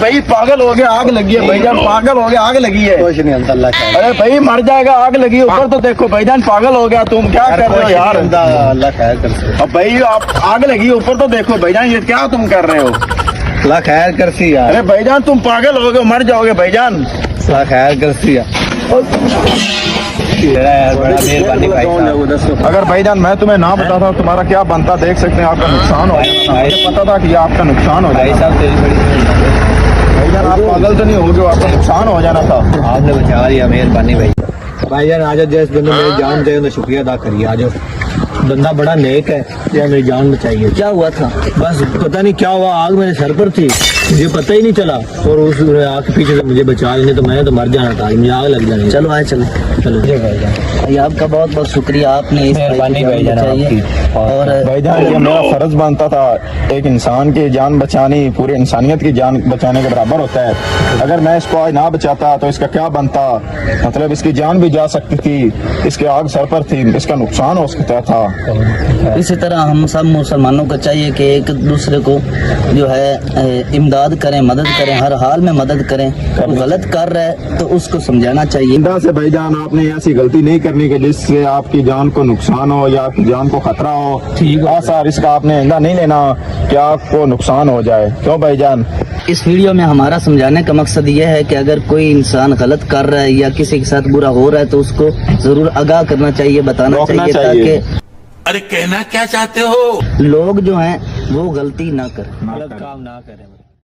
भाई पागल हो गया, आग लगी है भाईजान, पागल हो गया, आग लगी है। कुछ नहीं होता, अल्लाह खैर। अरे भाई मर जाएगा, आग लगी है ऊपर तो देखो भाईजान, पागल हो गया तुम, क्या कर रहे हो यार। अल्लाह खैर कर से। अब भाई आप आग लगी है ऊपर तो देखो भाईजान, ये क्या तुम कर रहे हो। अल्लाह खैर कर सी यार। अरे भाईजान तुम पागल हो गए, मर जाओगे भाईजान। अल्लाह खैर कर सी यार। यार बड़ा मेहरबानी भाई साहब। अगर भाईजान मैं तुम्हें ना बताता तुम्हारा क्या बनता, देख सकते हैं आपका नुकसान हो गया। मुझे पता था कि आपका नुकसान हो भाई जाएगा। साहब तेरी बड़ी भाईजान आप पागल तो नहीं हो गए, आपका नुकसान हो जाना था। आपने बचा लिया, मेहरबानी भाई। भाई जान आज जिस बंदे मेरी जान चाहिए तो शुक्रिया अदा करिए। आज बंदा बड़ा नेक है, या मेरी जान बचाइए। क्या हुआ था? बस पता नहीं क्या हुआ, आग मेरे सर पर थी, मुझे पता ही नहीं चला, और उस आग के पीछे से मुझे बचा लेने तो मैंने तो मर जाना था, मुझे आग लग जानी। चलो आए चलो चलो भाई, आपका बहुत बहुत शुक्रिया, आपने इस मेहरबानी भाई जान आपकी। और भाईजान ये मेरा फर्ज बनता था, एक इंसान की जान बचानी पूरी इंसानियत की जान बचाने के बराबर होता है। अगर मैं इसको आज ना बचाता तो इसका क्या बनता, मतलब इसकी जान भी जा सकती थी, इसके आग सर पर थी, इसका नुकसान हो सकता था। इसी तरह हम सब मुसलमानों को चाहिए कि एक दूसरे को जो है इमदाद करें, मदद करें, हर हाल में मदद करें। वो गलत कर रहा है तो उसको समझाना चाहिए। इंदा से भाईजान आपने ऐसी गलती नहीं करनी कि जिससे आपकी जान को नुकसान हो या आपकी जान को खतरा हो। ऐसा रिस्क आपने इंदा नहीं लेना कि आपको नुकसान हो जाए। क्यों भाईजान? इस वीडियो में हमारा समझाने का मकसद ये है कि अगर कोई इंसान गलत कर रहा है या किसी के साथ बुरा हो रहा है तो उसको जरूर आगाह करना चाहिए, बताना चाहिए, ताकि अरे कहना क्या चाहते हो? लोग जो हैं वो गलती ना करें, गलत काम ना करें।